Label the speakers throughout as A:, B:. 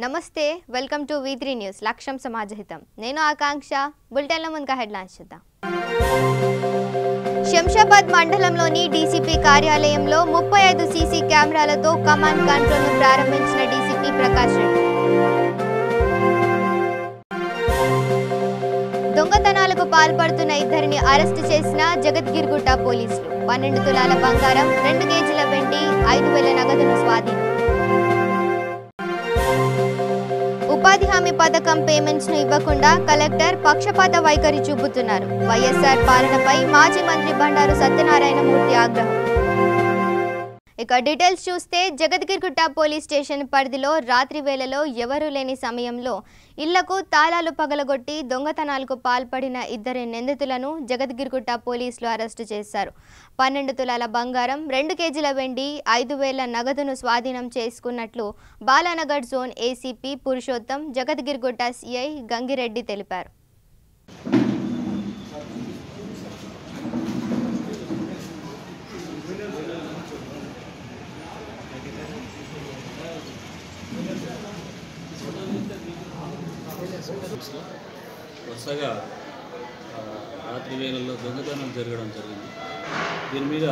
A: నమస్తే welcome to V3 news లక్ష్యం సమాజహితం నేను ఆకాంక్ష బులెటిన్ల ముందుగా హెడ్లైన్స్ చూద్దాం శంషాబాద్ మండలంలోని డీసీపీ కార్యాలయంలో 35 సీసీ కెమెరాలతో కమాండ్ కంట్రోల్ను ప్రారంభించిన డీసీపీ ప్రకాష్ రెడ్డి దొంగతనాలకు పాల్పడుతున్న ఇద్దరిని అరెస్టు చేసిన జగద్గిరిగుట్ట పోలీసులు 12 తులాల బంగారం 2 కేజీల వెండి 5,000 నగదును స్వాధీనం ఉపాధి హామీ పథకం పేమెంట్స్ ను ఇవ్వకుండా కలెక్టర్ పక్షపాత వైఖరి చూపుతున్నారు వైఎస్ఆర్ పాలనపై మాజీ మంత్రి బండారు సత్యనారాయణ మూర్తి ఆగ్రహం ఇక డీటెయిల్స్ చూస్తే జగద్గిరిగుట్ట పోలీస్ స్టేషన్ పరిధిలో రాత్రి వేళలో ఎవరూ లేని సమయంలో ఇళ్లకు తాళాలు పగలగొట్టి దొంగతనాలకు పాల్పడిన ఇద్దరు నిందితులను జగద్గిరిగుట్ట పోలీసులు అరెస్టు చేశారు 12 తులాల బంగారం 2 కేజీల వెండి 5,000 నగదును స్వాధీనం చేసుకున్నట్లు Balanagar zone ACP Purushottam Jagadgirigutta CI Gangireddy తెలిపారు
B: వరుసగా రాత్రి వేళల్లో దొంగతనం జరగడం జరిగింది. దీని మీద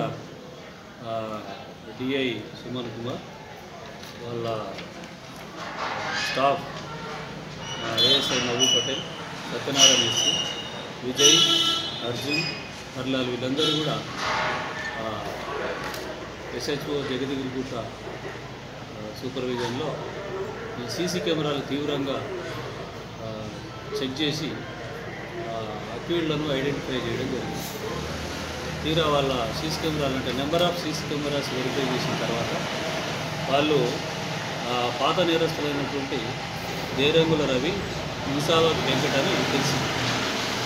B: డిఐ సుమన్ కుమార్ వాళ్ళ స్టాఫ్ ఏఎస్ఐ నవీ పటేల్ సత్యనారాయణ ఎస్సీ విజయ్ అర్జున్ హర్లాల్ వీళ్ళందరూ కూడా ఎస్హెచ్ఓ జగద్గిరిగుట్ట సూపర్విజన్లో ఈ సీసీ కెమెరాలు తీవ్రంగా చెక్ చేసి అక్యూజ్లను ఐడెంటిఫై చేయడం జరిగింది. తీరా వాళ్ళ సీసీ కెమెరాలు అంటే number of CC cameras verify చేసిన తర్వాత వాళ్ళు పాత నేరస్తులైనటువంటి దేరంగుల రవి ముసావత్ వెంకట్ అని తెలిసింది.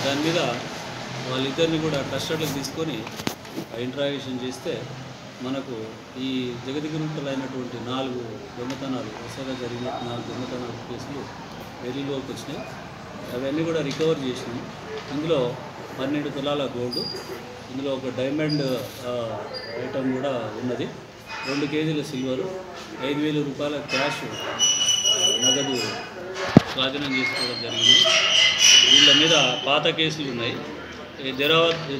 B: దాని మీద వాళ్ళిద్దరిని కూడా కస్టడీకి తీసుకొని ఇంట్రాగేషన్ చేస్తే మనకు ఈ జగద్గిరిగుట్టలో అయినటువంటి 4 దొంగతనాలు వరుసగా జరిగిన 4 దొంగతనాల కేసులు వెలుగులోకి వచ్చినాయి. అవన్నీ కూడా రికవర్ చేసినాయి. ఇందులో 12 తులాల గోల్డ్, ఇందులో ఒక డైమండ్ ఐటమ్ కూడా ఉన్నది, 2 కేజీల సిల్వరు, 5,000 రూపాయల క్యాష్ నగదు స్వాధీనం చేసుకోవడం జరిగింది. వీళ్ళ మీద పాత కేసులు ఉన్నాయి.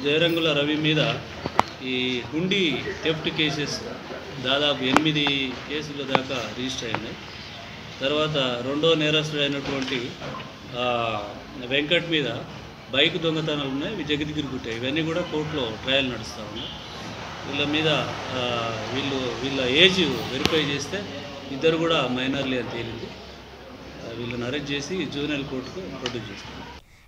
B: దేరంగుల రవి మీద ఈ హుండీ థెఫ్ట్ కేసెస్ దాదాపు 8 కేసుల దాకా రిజిస్టర్ అయినాయి. తర్వాత రెండో నేరస్తుడు అయినటువంటి వెంకట్ మీద బైక్ దొంగతనాలు ఉన్నాయి, ఇవి జగద్గిరిగుట్ట. ఇవన్నీ కూడా కోర్టులో ట్రయల్ నడుస్తూ ఉన్నాయి. వీళ్ళ మీద వీళ్ళ ఏజ్ వెరిఫై చేస్తే ఇద్దరు కూడా మైనర్లీ అని తేలింది. వీళ్ళని అరెస్ట్ చేసి జూనియర్ కోర్టుకు ప్రొడ్యూస్ చేస్తారు.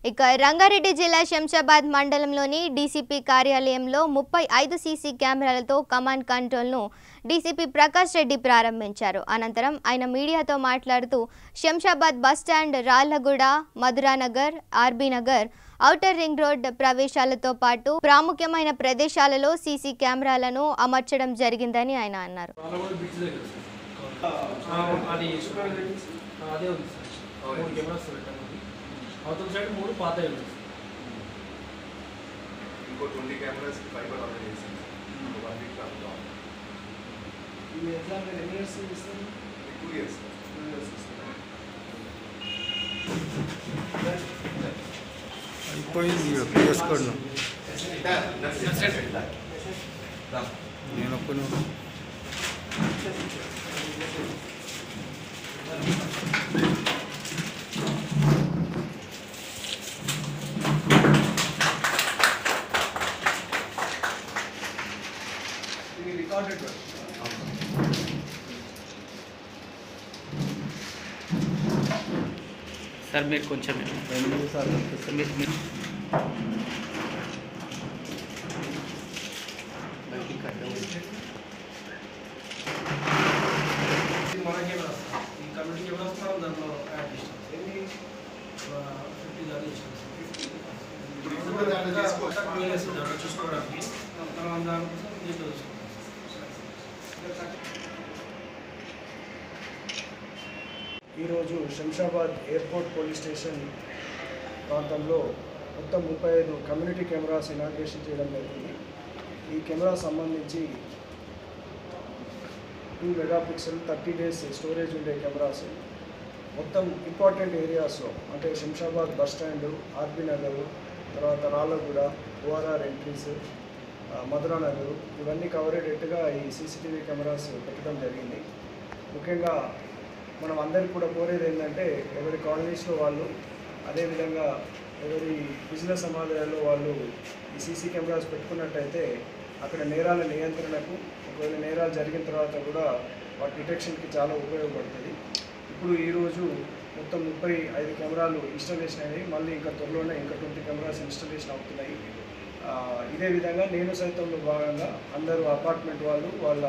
A: ఇక రంగారెడ్డి జిల్లా శంషాబాద్ మండలంలోని డీసీపీ కార్యాలయంలో 35 సీసీ కెమెరాలతో కమాండ్ కంట్రోల్ను డీసీపీ ప్రకాష్ రెడ్డి ప్రారంభించారు. అనంతరం ఆయన మీడియాతో మాట్లాడుతూ Shamshabad bus stand, Rallaguda, Madhuranagar, RB Nagar, outer ring road ప్రవేశాలతో పాటు ప్రాముఖ్యమైన ప్రదేశాలలో సీసీ కెమెరాలను అమర్చడం జరిగిందని ఆయన అన్నారు.
C: అవతల సైడ్ 3 పాతవి ఉన్నాయి.
D: ఇంకో 20 కెమెరాస్ ఫైబర్ ఆల్రెడీ వేసాను. 1 వీక్ కాదు.
C: ఈ ఎగ్జామ్ ఎన్ని ఇయర్స్ ఇస్తారు?
D: 2 ఇయర్స్.
C: 2 ఇయర్స్ ఇస్తారు.
E: అయిపోయింది చేసుకోండి. నేను ఒక్కను
F: సార్ మీరు కొంచెం
C: మనకే ఈ కమిటీకి ఎవరు వస్తారో దాంట్లో యాడ్ చేస్తాం. 50 దాకా చేస్తాం. చూసుకోవడానికి మనం దానికోసం దీంట్లో చూసుకుంటాం. ఈరోజు శంషాబాద్ ఎయిర్పోర్ట్ పోలీస్ స్టేషన్ ప్రాంతంలో మొత్తం 35 కమ్యూనిటీ కెమెరాస్ ఇనాగ్రేషన్ చేయడం జరిగింది. ఈ కెమెరా సంబంధించి 2 మెగాపిక్సెల్ 30 days స్టోరేజ్ ఉండే కెమెరాస్
G: మొత్తం ఇంపార్టెంట్ ఏరియాస్లో అంటే Shamshabad bus stand, RB Nagar, తర్వాత రాళ్ళగూడ, ఓఆర్ఆర్ ఎంట్రీస్, మధురా నగర్ ఇవన్నీ కవర్ అయ్యేటట్టుగా ఈ సీసీటీవీ కెమెరాస్ పెట్టడం జరిగింది. ముఖ్యంగా మనం అందరికీ కూడా కోరేది ఏంటంటే ఎవరి కాలనీస్లో వాళ్ళు, అదేవిధంగా ఎవరి బిజినెస్ సమాధానాల్లో వాళ్ళు ఈ సీసీ కెమెరాస్ పెట్టుకున్నట్టయితే అక్కడ నేరాల నియంత్రణకు, ఒకవేళ నేరాలు జరిగిన తర్వాత కూడా వాటి డిటెక్షన్కి చాలా ఉపయోగపడుతుంది. ఇప్పుడు ఈరోజు మొత్తం 35 కెమెరాలు ఇన్స్టాలేషన్ అయినాయి. మళ్ళీ ఇంకా త్వరలోనే ఇంకా 20 కెమెరాస్ ఇన్స్టాలేషన్ అవుతున్నాయి. ఇదే విధంగా నేను సైతంలో భాగంగా అందరూ అపార్ట్మెంట్ వాళ్ళు వాళ్ళ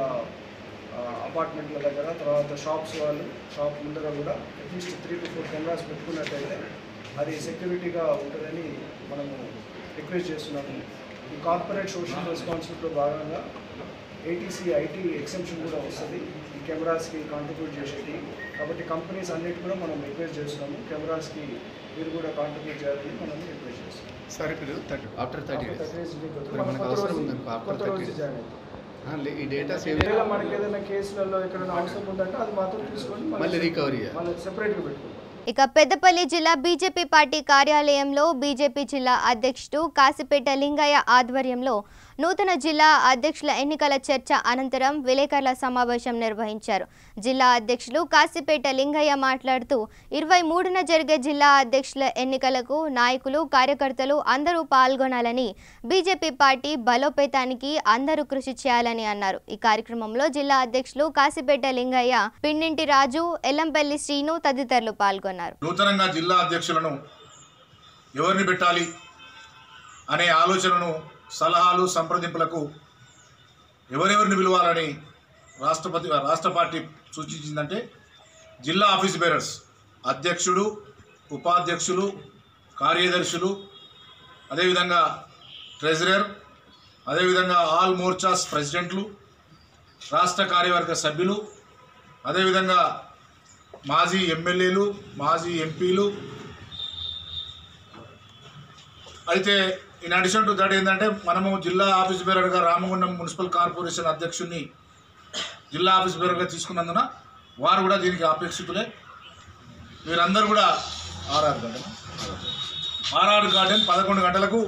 G: అపార్ట్మెంట్ల దగ్గర, తర్వాత షాప్స్ వాళ్ళు షాప్ ముందర కూడా అట్లీస్ట్ 3 to 4 కెమెరాస్ పెట్టుకున్నట్టయితే అది సెక్యూరిటీగా ఉంటుందని మనము రిక్వెస్ట్ చేస్తున్నాము. ఈ కార్పొరేట్ సోషల్ రెస్పాన్సిబిలిటీలో భాగంగా ఏటీసీ ఐటీ ఎగ్జెంప్షన్ కూడా వస్తుంది ఈ కెమెరాస్కి కాంట్రిబ్యూట్ చేసేది. కాబట్టి కంపెనీస్ అన్నిటి కూడా మనం రిక్వెస్ట్ చేస్తున్నాము, కెమెరాస్కి మీరు కూడా కాంట్రిబ్యూట్ చేయాలని మనం రిక్వెస్ట్ చేస్తున్నాం.
H: సార్ ఇప్పుడు ఆఫ్టర్ 30 డేస్
G: కొత్త రోజు జాయిన్ అవుతుంది.
H: ఈ డేటా
G: మనకి ఏదైనా కేసులలో ఎక్కడైనా అవసరం ఉందంటే అది మాత్రం తీసుకొని
H: మళ్ళీ రికవరీ
G: మళ్ళీ సెపరేట్గా పెట్టుకుంటాం.
A: ఇక పెద్దపల్లి జిల్లా బీజేపీ పార్టీ కార్యాలయంలో బీజేపీ జిల్లా అధ్యక్షుడు కాసిపేట లింగయ్య ఆధ్వర్యంలో నూతన జిల్లా అధ్యక్షుల ఎన్నికల చర్చ అనంతరం విలేకరుల సమావేశం నిర్వహించారు. జిల్లా అధ్యక్షులు కాసిపేట లింగయ్య మాట్లాడుతూ 23న జరిగే జిల్లా అధ్యక్షుల ఎన్నికలకు నాయకులు, కార్యకర్తలు అందరూ పాల్గొనాలని, బీజేపీ పార్టీ బలోపేతానికి అందరూ కృషి చేయాలని అన్నారు. ఈ కార్యక్రమంలో జిల్లా అధ్యక్షులు కాసిపేట లింగయ్య, పిన్నింటి రాజు, ఎల్లంపల్లి శ్రీను తదితరులు పాల్గొన్నారు.
I: నూతనంగా జిల్లా అధ్యక్షులను ఎవరిని పెట్టాలి అనే ఆలోచనను, సలహాలు, సంప్రదింపులకు ఎవరెవరిని పిలవాలని రాష్ట్ర పార్టీ సూచించిందంటే జిల్లా ఆఫీస్ బేరర్స్, అధ్యక్షుడు, ఉపాధ్యక్షులు, కార్యదర్శులు, అదేవిధంగా ట్రెజరర్, అదేవిధంగా ఆల్ మోర్చాస్ ప్రెసిడెంట్లు, రాష్ట్ర కార్యవర్గ సభ్యులు, అదేవిధంగా మాజీ ఎమ్మెల్యేలు, మాజీ ఎంపీలు. అయితే ఇన్ అడిషన్ టు దట్ ఏంటంటే మనము జిల్లా ఆఫీస్ బేరర్గా రామగుండం మున్సిపల్ కార్పొరేషన్ అధ్యక్షుడిని జిల్లా ఆఫీస్ బేరర్గా తీసుకున్నందున వారు కూడా దీనికి అపేక్షితులే. వీరందరూ కూడా ఆర్ఆర్ గార్డెన్ 11 గంటలకు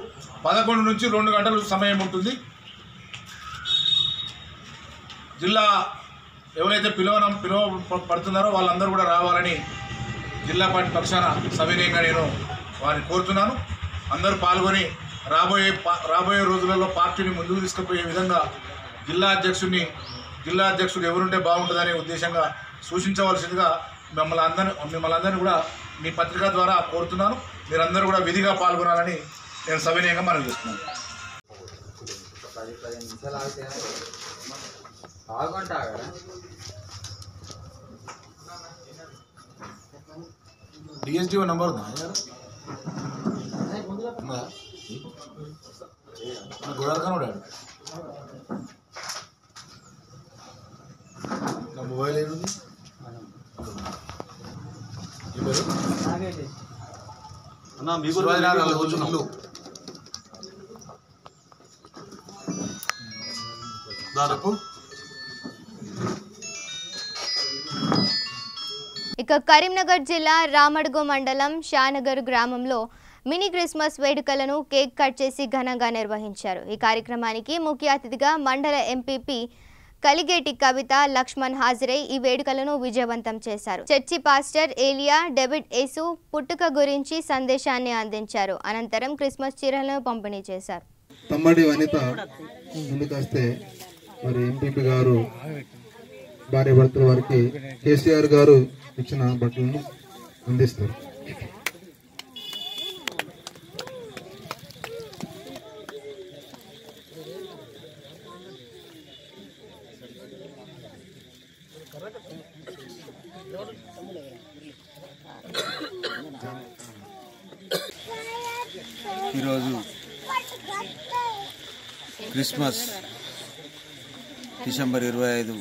I: 11 నుంచి 2 గంటలు సమయం ఉంటుంది. జిల్లా ఎవరైతే పిలువపడుతున్నారో వాళ్ళందరూ కూడా రావాలని జిల్లా పార్టీ పక్షాన సవినయంగా నేను వారిని కోరుతున్నాను. అందరూ పాల్గొని రాబోయే రోజులలో పార్టీని ముందుకు తీసుకుపోయే విధంగా జిల్లా అధ్యక్షుడు ఎవరుంటే బాగుంటుందనే ఉద్దేశంగా సూచించవలసిందిగా మిమ్మల్ని అందరినీ కూడా మీ పత్రిక ద్వారా కోరుతున్నాను. మీరందరూ కూడా విధిగా పాల్గొనాలని నేను సవినయంగా మనవి చేస్తున్నాను. డిఎస్డిఓ నంబర్ ఉందా గోదావరి నా మొబైల్ ఏముంది దాదాపు.
A: ఇక కరీంనగర్ జిల్లా రామడుగు మండలం షానగర్ గ్రామంలో మినీ క్రిస్మస్ వేడుకలను కేక్ కట్ చేసి ఘనంగా నిర్వహించారు. ఈ కార్యక్రమానికి ముఖ్య అతిథిగా మండల ఎంపీపీ కలిగేటి కవిత, లక్ష్మణ్ హాజరై ఈ వేడుకలను విజయవంతం చేశారు. చర్చి పాస్టర్ ఏలియా డేవిడ్ యేసు పుట్టుక గురించి సందేశాన్ని అందించారు. అనంతరం క్రిస్మస్ చీరలను పంపిణీ చేశారు.
J: తమ్మడి వనిత ముందుకొస్తే మరి ఎంపీపీ గారు భార్య భర్తల వారికి కేసీఆర్ గారు ఇచ్చిన బట్టలను అందిస్తారు.
K: ఈరోజు క్రిస్మస్ డిసెంబర్ 25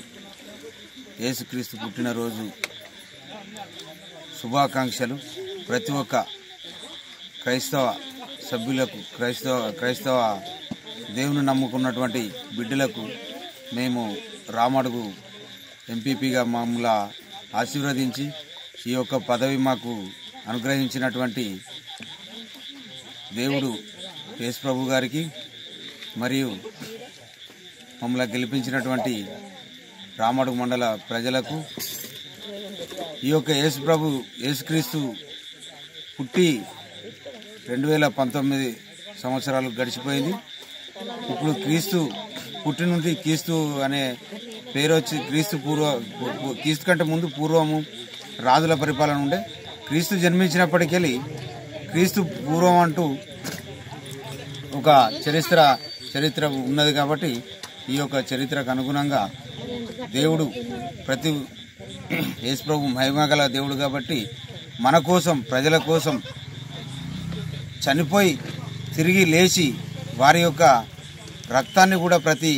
K: యేసుక్రీస్తు పుట్టినరోజు శుభాకాంక్షలు. ప్రతి ఒక్క క్రైస్తవ సభ్యులకు, క్రైస్తవ దేవుని నమ్ముకున్నటువంటి బిడ్డలకు మేము రామడుగు ఎంపీపీగా మమ్మల్ని ఆశీర్వదించి ఈ యొక్క పదవి మాకు అనుగ్రహించినటువంటి దేవుడు యేసు ప్రభు గారికి మరియు మమ్మల్ని గెలిపించినటువంటి రామడుగు మండల ప్రజలకు ఈ యొక్క యేసుక్రీస్తు పుట్టి 2019 సంవత్సరాలు గడిచిపోయింది. ఇప్పుడు క్రీస్తు పుట్టి నుండి క్రీస్తు అనే పేరు వచ్చి క్రీస్తు కంటే ముందు పూర్వము రాజుల పరిపాలన ఉండే. క్రీస్తు జన్మించినప్పటికెళ్ళి క్రీస్తు పూర్వం అంటూ ఒక చరిత్ర ఉన్నది. కాబట్టి ఈ యొక్క చరిత్రకు అనుగుణంగా దేవుడు యేసు ప్రభు మహిమగల దేవుడు కాబట్టి మన కోసం ప్రజల కోసం చనిపోయి తిరిగి లేచి వారి యొక్క రక్తాన్ని కూడా ప్రతి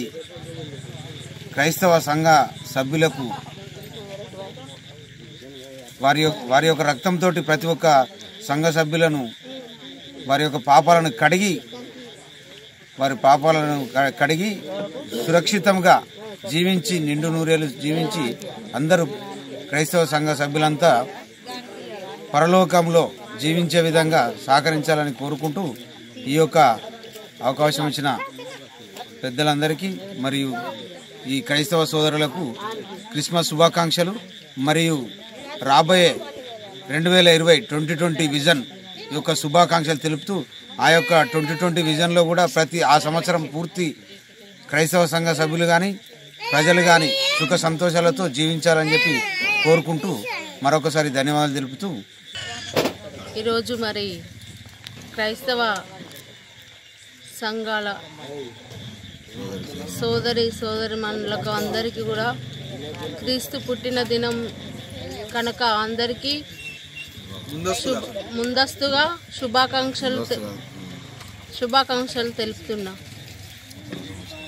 K: క్రైస్తవ సంఘ సభ్యులకు వారి యొక్క రక్తంతో ప్రతి ఒక్క సంఘ సభ్యులను వారి యొక్క పాపాలను కడిగి సురక్షితంగా జీవించి నిండు నూరేళ్లు జీవించి అందరూ క్రైస్తవ సంఘ సభ్యులంతా పరలోకంలో జీవించే విధంగా సహకరించాలని కోరుకుంటూ ఈ యొక్క అవకాశం ఇచ్చిన పెద్దలందరికీ మరియు ఈ క్రైస్తవ సోదరులకు క్రిస్మస్ శుభాకాంక్షలు. మరియు రాబోయే 2020 విజన్ యొక్క శుభాకాంక్షలు తెలుపుతూ ఆ యొక్క 2020 విజన్లో కూడా ఆ సంవత్సరం పూర్తి క్రైస్తవ సంఘ సభ్యులు కానీ ప్రజలు కానీ సుఖ సంతోషాలతో జీవించాలని చెప్పి కోరుకుంటూ మరొకసారి ధన్యవాదాలు తెలుపుతూ
L: ఈరోజు మరి క్రైస్తవ సంఘాల సోదరిమణులకు అందరికీ కూడా క్రీస్తు పుట్టిన దినం కనుక అందరికీ ముందస్తుగా శుభాకాంక్షలు తెలుపుతున్నా.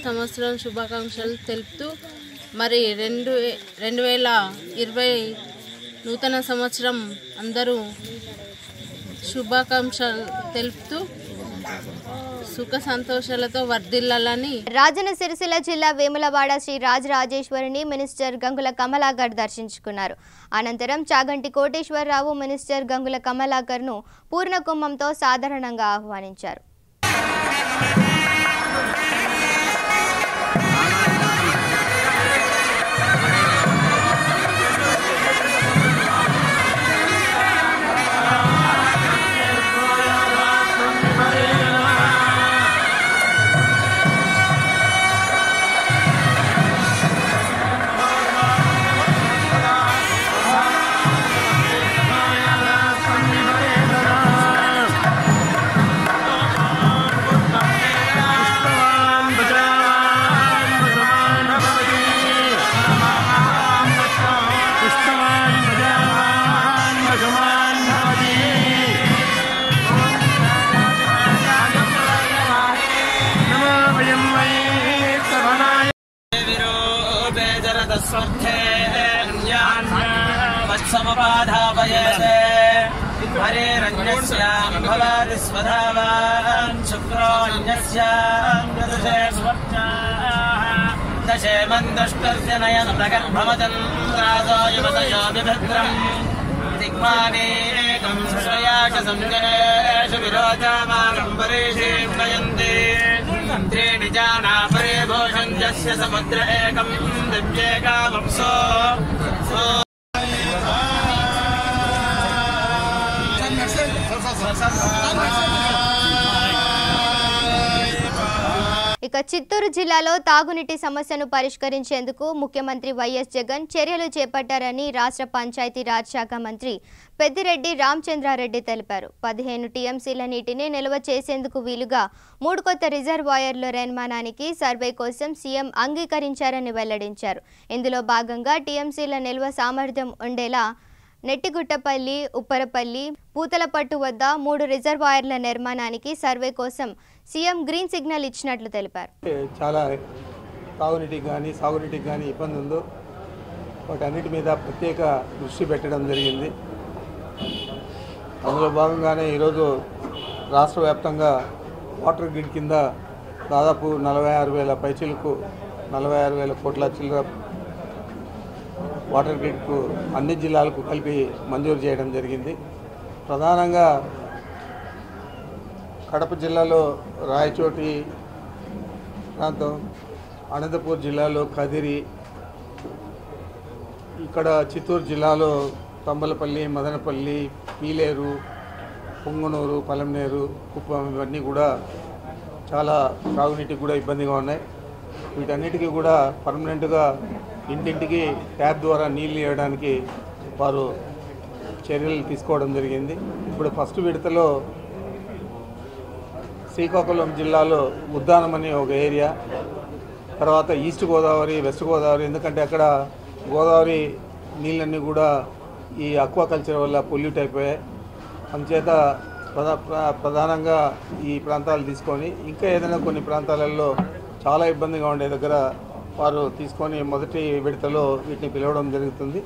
L: సంవత్సరం శుభాకాంక్షలు తెలుపుతూ మరి 2020 నూతన సంవత్సరం అందరూ శుభాకాంక్షలు తెలుపుతూ సుఖ సంతోషాలతో వర్ధిల్లాలని.
A: రాజన్న సిరిసిల్ల జిల్లా వేములవాడ శ్రీ రాజరాజేశ్వరిని మినిస్టర్ గంగుల కమలాకర్ దర్శించుకున్నారు. అనంతరం చాగంటి కోటేశ్వరరావు మినిస్టర్ గంగుల కమలాకర్ను పూర్ణ కుంభంతో సాధారణంగా ఆహ్వానించారు.
M: దశేమందుష్టస్య నయనమగర్భమచంద్రాదో యువతయో బిభద్రం దిగ్మానేకం శ్రయాచ సంజనేషు విరోచామానం పరేషేం నయంతే త్రీణి జానా పరే భూషంజస్య సముద్ర ఏకం దివ్యేకామప్సో
A: ఇక చిత్తూరు జిల్లాలో తాగునీటి సమస్యను పరిష్కరించేందుకు ముఖ్యమంత్రి వైఎస్ జగన్ చర్యలు చేపట్టారని రాష్ట్ర పంచాయతీరాజ్ శాఖ మంత్రి పెద్దిరెడ్డి రామచంద్రారెడ్డి తెలిపారు. 15 టీఎంసీల నీటిని నిల్వ చేసేందుకు వీలుగా 3 కొత్త రిజర్వాయర్ల నిర్మాణానికి సర్వే కోసం సీఎం అంగీకరించారని వెల్లడించారు. ఇందులో భాగంగా టీఎంసీల నిల్వ సామర్థ్యం ఉండేలా నెట్టిగుట్టపల్లి, ఉప్పరపల్లి, పూతలపట్టు వద్ద 3 రిజర్వాయర్ల నిర్మాణానికి సర్వే కోసం సీఎం గ్రీన్ సిగ్నల్ ఇచ్చినట్లు తెలిపారు.
E: చాలా తాగునీటికి కానీ సాగునీటికి కానీ ఇబ్బంది ఉందో వాటన్నిటి మీద ప్రత్యేక దృష్టి పెట్టడం జరిగింది. అందులో భాగంగానే ఈరోజు రాష్ట్ర వ్యాప్తంగా వాటర్ గ్రిడ్ కింద దాదాపు 46,000 పైచీలకు 46,000 కోట్ల చిల్లర వాటర్ గ్రిడ్కు అన్ని జిల్లాలకు కలిపి మంజూరు చేయడం జరిగింది. ప్రధానంగా కడప జిల్లాలో రాయచోటి ప్రాంతం, అనంతపూర్ జిల్లాలో కదిరి, ఇక్కడ చిత్తూరు జిల్లాలో తంబలపల్లి, మదనపల్లి, పీలేరు, పొంగనూరు, పలంనేరు, కుప్పం ఇవన్నీ కూడా చాలా త్రాగునీటికి కూడా ఇబ్బందిగా ఉన్నాయి. వీటన్నిటికీ కూడా పర్మనెంట్గా ఇంటింటికి ట్యాప్ ద్వారా నీళ్ళు ఇవ్వడానికి వారు చర్యలు తీసుకోవడం జరిగింది. ఇప్పుడు ఫస్ట్ విడతలో శ్రీకాకుళం జిల్లాలో ఉద్దానం అనే ఒక ఏరియా, తర్వాత ఈస్ట్ గోదావరి, వెస్ట్ గోదావరి, ఎందుకంటే అక్కడ గోదావరి నీళ్ళన్నీ కూడా ఈ అక్వాకల్చర్ వల్ల పొల్యూట్ అయిపోయాయి. అందుచేత ప్రధానంగా ఈ ప్రాంతాలు తీసుకొని ఇంకా ఏదైనా కొన్ని ప్రాంతాలలో చాలా ఇబ్బందిగా ఉండే దగ్గర వారు తీసుకొని మొదటి విడతలో వీటిని పిలవడం జరుగుతుంది.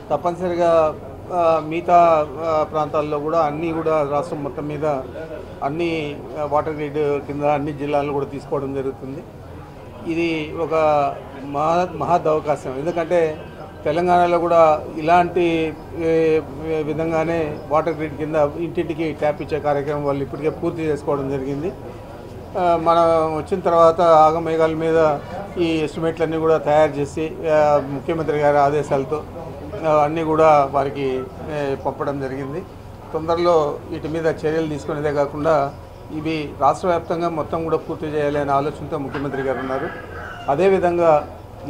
E: తప్పనిసరిగా మిగతా ప్రాంతాల్లో కూడా అన్నీ కూడా రాష్ట్రం మొత్తం మీద అన్ని వాటర్ గ్రిడ్ కింద అన్ని జిల్లాలు కూడా తీసుకోవడం జరుగుతుంది. ఇది ఒక మహద్ అవకాశం. ఎందుకంటే తెలంగాణలో కూడా ఇలాంటి విధంగానే వాటర్ గ్రిడ్ కింద ఇంటింటికి ట్యాప్ ఇచ్చే కార్యక్రమం వాళ్ళు ఇప్పటికే పూర్తి చేసుకోవడం జరిగింది. మనం వచ్చిన తర్వాత ఆగమేఘాల మీద ఈ ఎస్టిమేట్లన్నీ కూడా తయారు చేసి ముఖ్యమంత్రి గారి ఆదేశాలతో అన్నీ కూడా వారికి పంపడం జరిగింది. తొందరలో వీటి మీద చర్యలు తీసుకునేదే కాకుండా ఇవి రాష్ట్ర వ్యాప్తంగా మొత్తం కూడా పూర్తి చేయాలి అనే ఆలోచనతో ముఖ్యమంత్రి గారు ఉన్నారు. అదేవిధంగా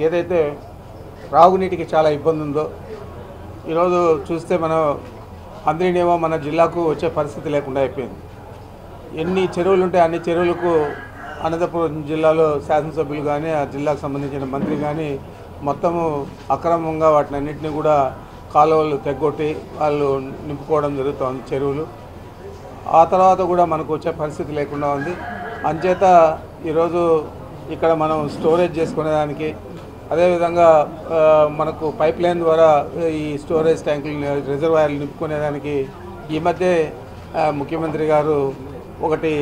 E: ఏదైతే త్రాగునీటికి చాలా ఇబ్బంది ఉందో, ఈరోజు చూస్తే మనం అందరినేమో మన జిల్లాకు వచ్చే పరిస్థితి లేకుండా అయిపోయింది. ఎన్ని చెరువులు ఉంటే అన్ని చెరువులకు అనంతపురం జిల్లాలో శాసనసభ్యులు కానీ ఆ జిల్లాకు సంబంధించిన మంత్రి కానీ మొత్తము అక్రమంగా వాటిని అన్నింటినీ కూడా కాలువలు తెగ్గొట్టి వాళ్ళు నింపుకోవడం జరుగుతుంది చెరువులు. ఆ తర్వాత కూడా మనకు వచ్చే పరిస్థితి లేకుండా ఉంది. అంచేత ఈరోజు ఇక్కడ మనం స్టోరేజ్ చేసుకునేదానికి, అదేవిధంగా మనకు పైప్ లైన్ ద్వారా ఈ స్టోరేజ్ ట్యాంకులు రిజర్వాయర్లు నింపుకునేదానికి ఈ మధ్య ముఖ్యమంత్రి గారు ఒకటి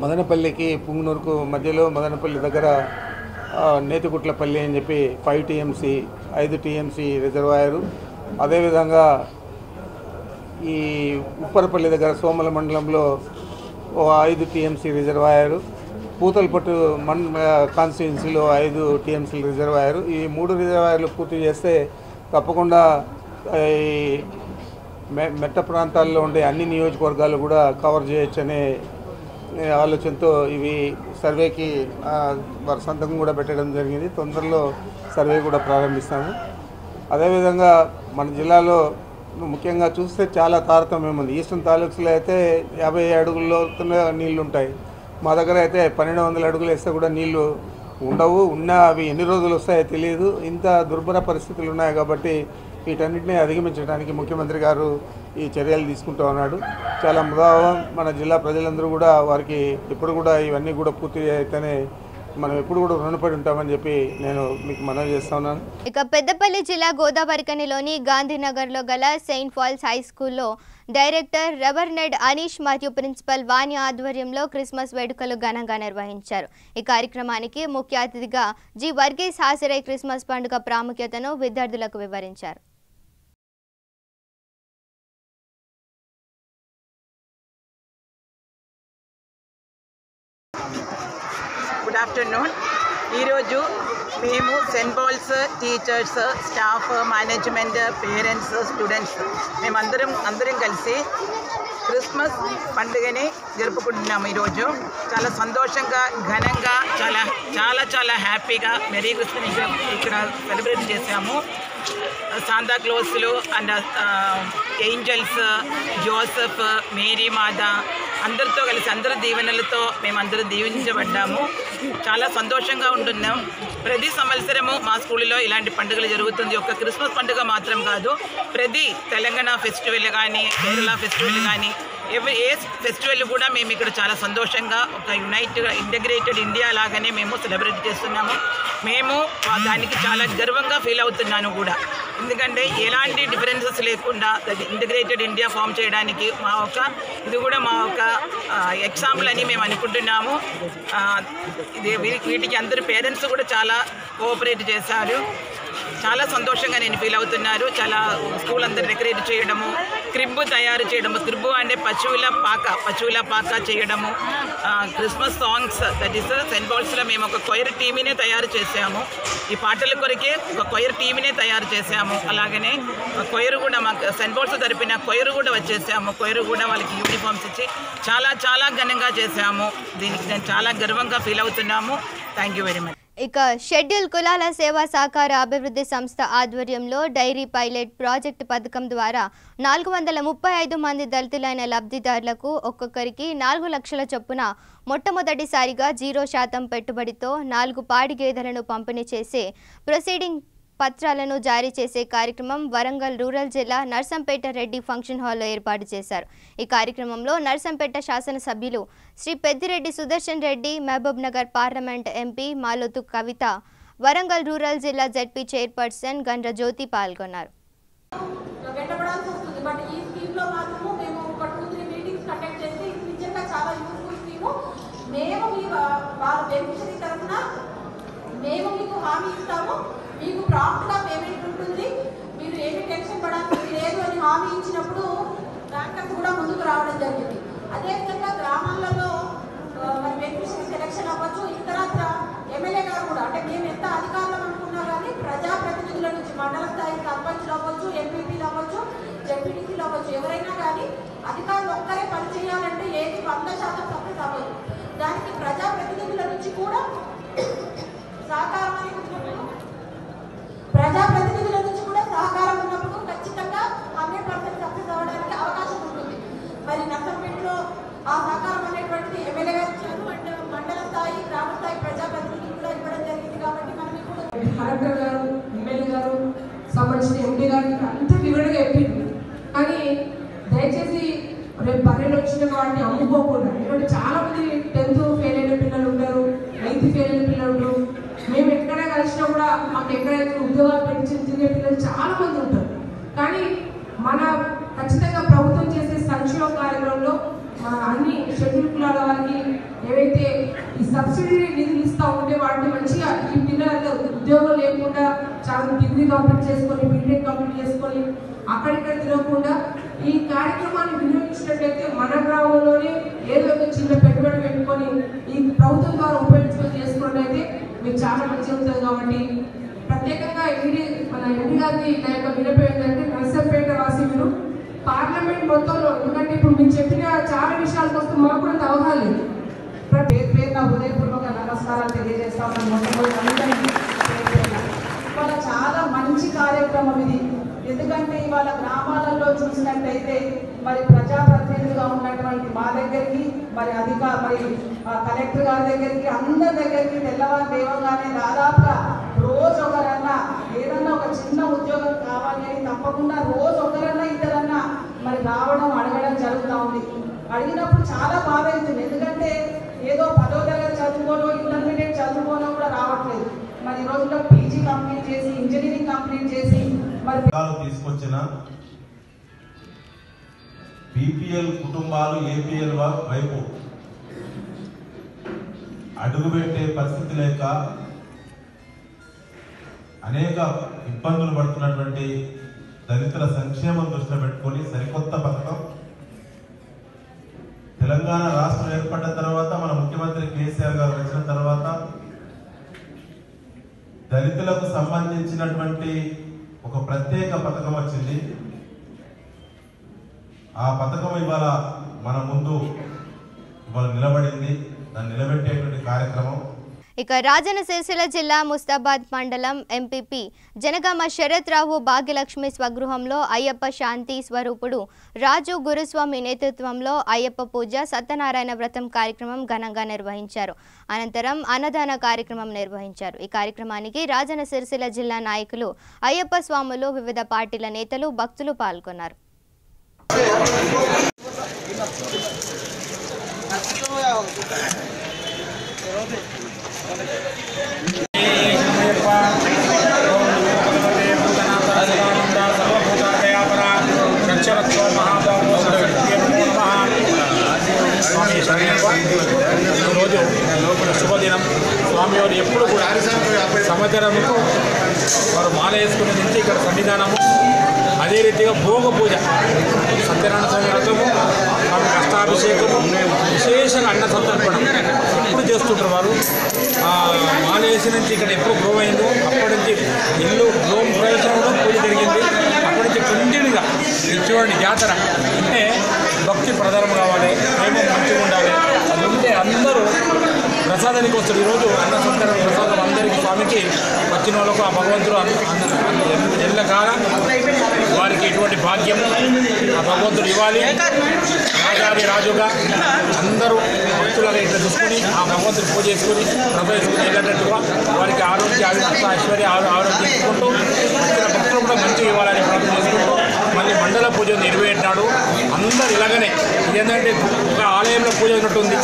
E: మదనపల్లికి పుంగనూరుకు మధ్యలో మదనపల్లి దగ్గర నేతిగుట్లపల్లి అని చెప్పి 5 టీఎంసీ రిజర్వాయరు, అదేవిధంగా ఈ ఉప్పరపల్లి దగ్గర సోమల మండలంలో 5 టీఎంసీ రిజర్వాయరు, పూతలపట్టు కాన్స్టిట్యున్సీలో 5 టీఎంసీ రిజర్వాయరు. ఈ 3 రిజర్వాయర్లు పూర్తి చేస్తే తప్పకుండా ఈ మెట్ట ప్రాంతాల్లో ఉండే అన్ని నియోజకవర్గాలు కూడా కవర్ చేయొచ్చనే ఆలోచనతో ఇవి సర్వేకి వారి సంతకం కూడా పెట్టడం జరిగింది. తొందరలో సర్వే కూడా ప్రారంభిస్తాము. అదేవిధంగా మన జిల్లాలో ముఖ్యంగా చూస్తే చాలా తారతమ్యం ఉంది. ఈస్టర్న్ తాలూక్స్లో అయితే 50 అడుగుల్లో నీళ్లు ఉంటాయి. మా దగ్గర అయితే 1200 అడుగులు వేస్తే కూడా నీళ్లు ఉండవు. ఉన్నా అవి ఎన్ని రోజులు వస్తాయో తెలియదు. ఇంత దుర్భర పరిస్థితులు ఉన్నాయి కాబట్టి వీటన్నిటిని అధిగమించడానికి ముఖ్యమంత్రి గారు ఈ చర్యలు తీసుకుంటూ ఉన్నాడు. చాలా ముదావం. మన జిల్లా ప్రజలందరూ కూడా వారికి ఎప్పుడు కూడా ఇవన్నీ కూడా పూర్తి అయితేనే మనం ఎప్పుడు కూడా రుణపడి ఉంటామని చెప్పి నేను మీకు మనవి చేస్తా ఉన్నాను.
A: ఇక పెద్దపల్లి జిల్లా గోదావరికనిలోని గాంధీనగర్లో గల సెయింట్ పాల్స్ హై స్కూల్లో డైరెక్టర్ రెవర్నెడ్ అనీష్ మరియు ప్రిన్సిపల్ వాణి ఆధ్వర్యంలో క్రిస్మస్ వేడుకలు ఘనంగా నిర్వహించారు. ఈ కార్యక్రమానికి ముఖ్య అతిథిగా జి వర్గీస్ హాజరై క్రిస్మస్ పండుగ ప్రాముఖ్యతను విద్యార్థులకు వివరించారు.
N: Good afternoon. ఈరోజు మేము saint Paul's teachers, staff, management, parents, students మేమందరం కలిసి క్రిస్మస్ పండుగని జరుపుకుంటున్నాము. ఈరోజు చాలా సంతోషంగా, ఘనంగా, చాలా చాలా చాలా హ్యాపీగా మెరీ క్రిస్మస్ ఇక్కడ సెలబ్రేట్ చేసాము. శాంతా క్లాస్లు అండ్ ఏంజల్స్, జోసెఫ్, మేరీ మాత అందరితో కలిసి అందరి దీవెనలతో మేమందరూ దీవించబడ్డాము. చాలా సంతోషంగా ఉంటున్నాం. ప్రతి సంవత్సరము మా స్కూల్లో ఇలాంటి పండుగలు జరుగుతుంది. ఒక క్రిస్మస్ పండుగ మాత్రం కాదు, ప్రతి తెలంగాణ ఫెస్టివల్ కానీ, కేరళ ఫెస్టివల్ కానీ, ఏ ఫెస్టివల్ కూడా మేము ఇక్కడ చాలా సంతోషంగా ఒక ఇంటిగ్రేటెడ్ ఇండియా లాగానే మేము సెలబ్రేట్ చేస్తున్నాము. మేము దానికి చాలా గర్వంగా ఫీల్ అవుతున్నాను కూడా. ఎందుకంటే ఎలాంటి డిఫరెన్సెస్ లేకుండా ఇంటిగ్రేటెడ్ ఇండియా ఫామ్ చేయడానికి ఇది కూడా మా ఒక ఎగ్జాంపుల్ అని మేము అనుకుంటున్నాము. వీటికి అందరు పేరెంట్స్ కూడా చాలా కోఆపరేట్ చేశారు. చాలా సంతోషంగా నేను ఫీల్ అవుతున్నారు. చాలా స్కూల్ అంతా డెకరేట్ చేయడము, క్రిబ్ తయారు చేయడము, క్రిబ్ అంటే పశువుల పాక చేయడము, Christmas songs, that is saint పాల్స్లో మేము ఒక కొయిర్ టీమ్నే తయారు చేసాము. ఈ పాటల కొరకే ఒక కొయిర్ టీమ్నే తయారు చేసాము. అలాగనే కొయిర్ కూడా మాకు సెయింట్ పాల్స్ తరపున కొయిర్ కూడా వచ్చేసాము. కొయిర్ కూడా వాళ్ళకి యూనిఫామ్స్ ఇచ్చి చాలా చాలా ఘనంగా చేసాము. దీనికి నేను చాలా గర్వంగా ఫీల్ అవుతున్నాము. Thank you very much.
A: ఇక షెడ్యూల్ కులాల సేవా సహకార అభివృద్ధి సంస్థ ఆధ్వర్యంలో డైరీ పైలట్ ప్రాజెక్టు పథకం ద్వారా 435 మంది దళితులైన లబ్ధిదారులకు ఒక్కొక్కరికి 4 లక్షల చొప్పున మొట్టమొదటిసారిగా 0% పెట్టుబడితో 4 పాడి గేదెలను పంపిణీ చేసే ప్రొసీడింగ్ పత్రాలను జారీ చేసే కార్యక్రమం వరంగల్ రూరల్ జిల్లా నర్సంపేట రెడ్డి ఫంక్షన్ హాల్లో ఏర్పాటు చేశారు. ఈ కార్యక్రమంలో నర్సంపేట శాసనసభ్యులు శ్రీ పెద్దిరెడ్డి సుదర్శన్ రెడ్డి, మహబూబ్ నగర్ పార్లమెంట్ ఎంపీ మాలోతు కవిత, వరంగల్ రూరల్ జిల్లా జెడ్పీ చైర్పర్సన్ గండ్ర జ్యోతి పాల్గొన్నారు.
O: మేము మీకు హామీ ఇస్తాము, మీకు ప్రాంప్ట్గా పేమెంట్ ఉంటుంది, మీరు ఏమి టెన్షన్ పడాల్సి లేదు అని హామీ ఇచ్చినప్పుడు బ్యాంకర్స్ కూడా ముందుకు రావడం జరిగింది. అదేవిధంగా గ్రామాలలో మరి బెనిఫిషరీ సెలక్షన్ అవ్వచ్చు, ఇతరత్ర ఎమ్మెల్యే గారు కూడా, అంటే మేము ఎంత అధికారులు అనుకున్నా కానీ ప్రజాప్రతినిధుల నుంచి మండల స్థాయి సర్పంచ్లు అవ్వచ్చు, ఎంపీపీలు అవ్వచ్చు, జెడ్పీటీసీలు అవ్వచ్చు, ఎవరైనా కానీ అధికారులు ఒక్కరే పనిచేయాలంటే ఏది 100% సక్సెస్ అవ్వదు. దానికి ప్రజాప్రతినిధుల నుంచి కూడా సహకారం ప్రజాప్రతినిధుల నుంచి కూడా సహకారం ఉన్నప్పుడు ఖచ్చితంగా 100% సక్సెస్ అవ్వడానికి అవకాశం ఉంటుంది. మరి నర్సంపేటలో ఆ సహకారం అనేటువంటిది ఎమ్మెల్యే గారు ఇచ్చారు, అండ్ మండల స్థాయి, గ్రామ స్థాయి ప్రజాప్రతినిధులు కూడా ఇవ్వడం జరిగింది. కాబట్టి మనం ఇప్పుడు
P: కలెక్టర్ గారు, ఎమ్మెల్యే గారు, సంబంధించిన ఎంపీ గారికి అంత వివరంగా చెప్పింది. కానీ దయచేసి రేపు బర్రెలు వచ్చిన వాటిని అమ్ముకోకుండా, ఎందుకంటే చాలా మంది 10th ఫెయిల్ అయిన పిల్లలు ఉంటారు, 9th ఫెయిల్ అయిన పిల్లలు ఉంటారు. మేము ఎక్కడ కలిసినా కూడా మాకు ఎక్కడైతే ఉద్యోగాలు పెంచి తిరిగే పిల్లలు చాలా మంది ఉంటారు. కానీ మన ఖచ్చితంగా ప్రభుత్వం చేసే సంక్షేమ కార్యక్రమంలో అన్ని షెడ్యూల్ కులాల వారికి ఏవైతే ఈ సబ్సిడీ నిధులు ఇస్తూ ఉంటే వాటిని మంచిగా ఈ పిల్లలకు ఉద్యోగం లేకుండా చాలా డిగ్రీ కంప్లీట్ చేసుకొని, బీటెక్ కంప్లీట్ చేసుకొని అక్కడిక్కడ తిరగకుండా ఈ కార్యక్రమాన్ని వినియోగించినట్లయితే మన గ్రామంలోనే ఏదో ఒక చిన్న పెట్టుబడి పెట్టుకొని ఈ ప్రభుత్వం ద్వారా ఉపయోగించుకొని చేసుకున్నట్లయితే మీకు చాలా మంచిగా ఉంటుంది. కాబట్టి ప్రత్యేకంగా మన ఎంపీ గారికి నా యొక్క వినపం ఏంటంటే, నర్సంపేట వాసి మీరు పార్లమెంట్ మొత్తంలో, ఎందుకంటే ఇప్పుడు మీరు చెప్పిన చాలా విషయాలకు వస్తే మాకు కూడా అవగాహన లేదు.
Q: పేరున హృదయపూర్వక నమస్కారాలు తెలియజేస్తా ఉన్నాను. మొట్టమొదటి అందరికీ ఇవాళ చాలా మంచి కార్యక్రమం ఇది. ఎందుకంటే ఇవాళ గ్రామాలలో చూసినట్టయితే మరి ప్రజాప్రతినిధులుగా ఉన్నటువంటి మా దగ్గరికి, మరి కలెక్టర్ గారి దగ్గరికి, అందరి దగ్గరికి తెల్లవారు దేవంగానే దాదాపుగా రోజు ఒకరన్నా ఏదన్నా ఒక చిన్న ఉద్యోగం కావాలి అని తప్పకుండా రోజు ఒకరన్నా ఇద్దరన్నా మరి రావడం, అడగడం జరుగుతూ ఉంది. అడిగినప్పుడు చాలా బాధ అవుతుంది. ఎందుకంటే ఏదో 10వ తరగతి చదువుకోనో, ఇంటర్మీడియట్ చదువుకోనో కూడా రావట్లేదు. మరి ఈ రోజుల్లో పీజీ కంప్లీట్ చేసి, ఇంజనీరింగ్ కంప్లీట్ చేసి మరి
R: తీసుకొచ్చిన బీపీఎల్ కుటుంబాలు ఏపీఎల్ వైపు అడుగుపెట్టే పరిస్థితి లేక అనేక ఇబ్బందులు పడుతున్నటువంటి దళితుల సంక్షేమం దృష్టిలో పెట్టుకొని సరికొత్త పథకం తెలంగాణ రాష్ట్రం ఏర్పడిన తర్వాత మన ముఖ్యమంత్రి కేసీఆర్ గారు వచ్చిన తర్వాత దళితులకు సంబంధించినటువంటి ఒక ప్రత్యేక పథకం వచ్చింది. ఆ పథకం ఇవాళ మన ముందు ఇవాళ నిలబడింది. దాన్ని నిలబెట్టేటువంటి కార్యక్రమం.
A: ఇక రాజన్న సిరిసిల్ల జిల్లా ముస్తాబాద్ మండలం ఎంపీపీ జనగామ శరత్ రావు భాగ్యలక్ష్మి స్వగృహంలో అయ్యప్ప శాంతి స్వరూపుడు రాజు గురుస్వామి నేతృత్వంలో అయ్యప్ప పూజ, సత్యనారాయణ వ్రతం కార్యక్రమం ఘనంగా నిర్వహించారు. అనంతరం అన్నదాన కార్యక్రమం నిర్వహించారు. ఈ కార్యక్రమానికి రాజన్న సిరిసిల్ల జిల్లా నాయకులు, అయ్యప్ప స్వాములు, వివిధ పార్టీల నేతలు, భక్తులు పాల్గొన్నారు.
S: ఈరోజు శుభదినం. స్వామివారు ఎప్పుడు కూడా సంవత్సరముకు వారు మాల వేసుకునే నుంచి ఇక్కడ సన్నిధానము, అదే రీతిగా భోగ పూజ, సత్యనారాయణ స్వామి వ్రతము, స్వామి కష్టాభిషేకము, విశేషంగా అన్న సంతర్పణ ఎప్పుడు చేస్తుంటారు వారు. మాల వేసి నుంచి ఇక్కడ ఎప్పుడు గ్రోవ్ అయిందో అప్పటి నుంచి ఇల్లు గృహం ప్రవేశంలో పూజ జరిగింది. అప్పటి నుంచి కంటిన్యూగా చూడండి జాతర అంటే భక్తి ప్రధానం కావాలి, ప్రేమ మంచిగా ఉండాలి. అది ఉంటే అందరూ ప్రసాదానికి వస్తారు. ఈరోజు అన్న సంతర్పణ ప్రసాదం అందరికీ స్వామికి వచ్చిన వాళ్ళకు ఆ భగవంతుడు ఎల్లకాల వారికి ఎటువంటి భాగ్యం ఆ భగవంతుడు ఇవ్వాలి. రాజాది రాజుగా అందరూ భక్తులుగా ఇట్లా చూసుకొని ఆ భగవంతుడు పూజ చేసుకుని ప్రభ చేసుకుని వెళ్ళినట్టుగా వారికి ఆరోగ్య ఐశ్వర్య ఆరోగ్యం ఇచ్చుకుంటూ వచ్చిన భక్తులు కూడా మంచిగా ఇవ్వాలని ప్రార్థన చేసుకుంటూ మళ్ళీ మండల పూజ 27 నాడు అందరు ఇలాగనే ఏంటంటే ఒక ఆలయంలో పూజ ఉన్నట్టుంది.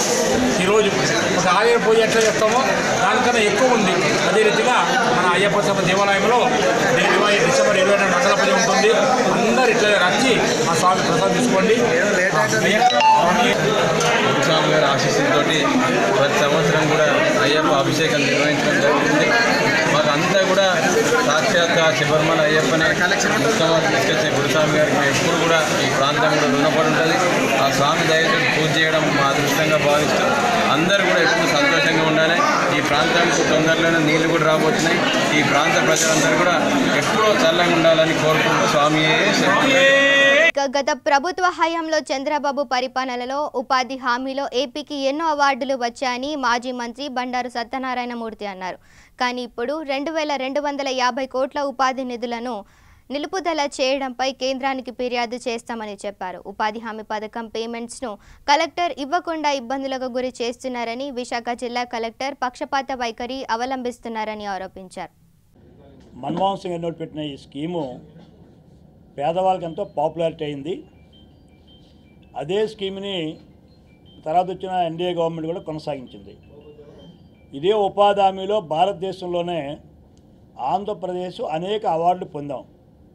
S: ఈరోజు ఒక ఆలయ పూజ ఎట్లా చేస్తామో దానికన్నా ఎక్కువ ఉంది. అదే రీతిగా మన అయ్యప్ప స్వామి దేవాలయంలో డిసెంబర్ 24 మండల పూజ ఉంటుంది. అందరు ఇట్లా వచ్చి ఆ స్వామి ప్రసాదం తీసుకోండి.
T: స్వామి గారి ఆశీస్సులతో ప్రతి సంవత్సరం కూడా అయ్యప్ప అభిషేకం నిర్వహించడం జరుగుతుంది. మాకు అంతా కూడా సాక్షాత్ శబరిమల అయ్యప్పనే ఉత్సవాలు తీసుకొచ్చే గురుస్వామి గారికి ఎప్పుడు కూడా ఈ ప్రాంతం కూడా రుణపడి ఉంటుంది. ఆ స్వామి దయతో పూజ చేయడం మా అదృష్టంగా భావిస్తూ అందరూ కూడా ఎప్పుడు సంతోషంగా ఉండాలి. ఈ ప్రాంతానికి తొందరలోనే నీళ్లు కూడా రాబోతున్నాయి. ఈ ప్రాంత ప్రజలందరూ కూడా ఎప్పుడూ చల్లగా ఉండాలని కోరుకుంటూ స్వామియే
A: గత ప్రభుత్వ హయాంలో చంద్రబాబు పరిపాలనలో ఉపాధి హామీలో ఏపీకి ఎన్నో అవార్డులు వచ్చాయని మాజీ మంత్రి బండారు సత్యనారాయణమూర్తి అన్నారు. కానీ ఇప్పుడు 2250 కోట్ల ఉపాధి నిధులను నిలుపుదల చేయడంపై కేంద్రానికి ఫిర్యాదు చేస్తామని చెప్పారు. ఉపాధి హామీ పథకం పేమెంట్స్ను కలెక్టర్ ఇవ్వకుండా ఇబ్బందులకు గురి చేస్తున్నారని, విశాఖ జిల్లా కలెక్టర్ పక్షపాత వైఖరి అవలంబిస్తున్నారని ఆరోపించారు.
U: మన్మోహన్ సింగ్ ఎన్నోటి పెట్టిన ఈ స్కీము పేదవాళ్ళకి ఎంతో పాపులారిటీ అయింది. అదే స్కీమ్ని తర్వాత వచ్చిన ఎన్డీఏ గవర్నమెంట్ కూడా కొనసాగించింది. ఇదే ఉపాధి హామీలో భారతదేశంలోనే ఆంధ్రప్రదేశ్ అనేక అవార్డులు పొందాం.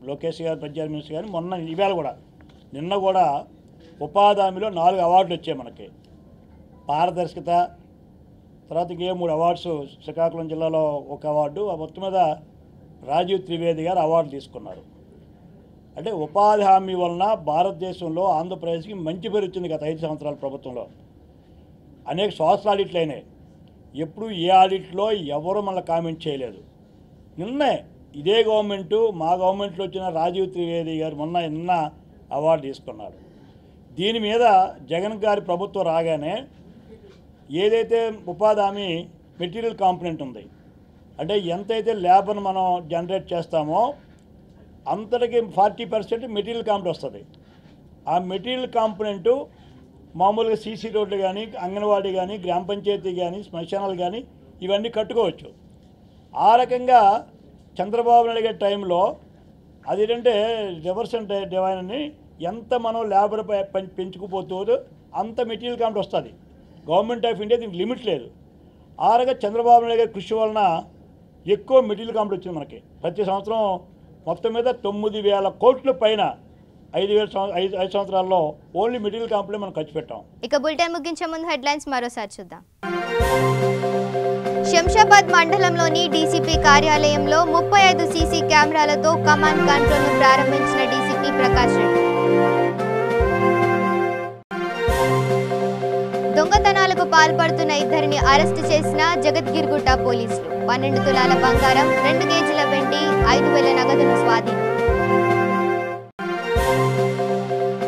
U: లోకేష్ గారు, పంచాయతీ మినిస్టర్ గారు నిన్న కూడా ఉపాధి హామీలో 4 అవార్డులు వచ్చాయి మనకి. పారదర్శకత, తర్వాత ఇంకే 3 అవార్డ్స్, శ్రీకాకుళం జిల్లాలో 1 అవార్డు, మొత్తం మీద రాజీవ్ త్రివేది గారు అవార్డు తీసుకున్నారు. అంటే ఉపాధి హామీ వలన భారతదేశంలో ఆంధ్రప్రదేశ్కి మంచి పేరు వచ్చింది గత 5 సంవత్సరాల ప్రభుత్వంలో. అనేక సోషల్ ఆడిట్లు అయినాయి. ఎప్పుడు ఏ ఆడిట్లో ఎవరు మళ్ళీ కామెంట్ చేయలేదు. నిన్నే ఇదే గవర్నమెంటు, మా గవర్నమెంట్లో వచ్చిన రాజీవ్ త్రివేది గారు నిన్న అవార్డు తీసుకున్నారు. దీని మీద జగన్ గారి ప్రభుత్వం రాగానే ఏదైతే ఉపాధి హామీ మెటీరియల్ కాంపోనెంట్ ఉంది, అంటే ఎంతైతే లేబర్ను మనం జనరేట్ చేస్తామో అంతటికి 40% మెటీరియల్ కాంపోనెంట్ వస్తుంది. ఆ మెటీరియల్ కాంపోనెంటు మామూలుగా సీసీ రోడ్లు కానీ, అంగన్వాడీ కానీ, గ్రామ పంచాయతీ కానీ, శ్మశానాలు కానీ ఇవన్నీ కట్టుకోవచ్చు. ఆ రకంగా చంద్రబాబు నాయుడు గారి టైంలో అదేంటంటే రివర్స్ అంటే డివైన్ అని ఎంత మనం లేబర్ పెంచుకుపోతుందో అంత మెటీరియల్ కాంపోనెంట్ వస్తుంది. గవర్నమెంట్ ఆఫ్ ఇండియా దీనికి లిమిట్ లేదు. ఆ రకంగా చంద్రబాబు నాయుడు గారి కృషి వలన ఎక్కువ మెటీరియల్ కాంపోనెంట్ వచ్చింది మనకి. ప్రతి సంవత్సరం మొత్తం మీద 9,000 కోట్ల పైన 5 సంవత్సరాల్లో ఓన్లీ మెటీరియల్ కాంపోనెంట్ మనం ఖర్చు పెట్టాం.
A: ఇక బులెటిన్ ముగించే ముందు హెడ్లైన్స్ మరోసారి చూద్దాం. శంషాబాద్ మండలంలోని డీసీపీ కార్యాలయంలో 35 సీసీ కెమెరాలతో కమాండ్ కంట్రోల్ను ప్రారంభించిన డీసీపీ ప్రకాష్ రెడ్డి. దొంగతనాలకు పాల్పడుతున్న 2 అరెస్టు చేసిన జగద్గిరిగుట్ట పోలీసులు. 12 తులాల బంగారం, 2 కేజీల వెండి, 5,000 నగదును స్వాధీనం.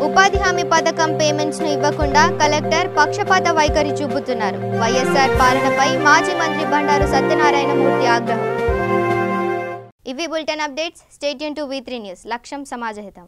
A: ఉపాధి హామీ పథకం పేమెంట్స్ ను ఇవ్వకుండా కలెక్టర్ పక్షపాత వైఖరి చూపుతున్నారు. వైఎస్ఆర్ పాలనపై మాజీ మంత్రి బండారు సత్యనారాయణమూర్తి ఆగ్రహం. ఇవి bulletin updates. Stay tune to V3 news. లక్ష్యం సమాజహితం.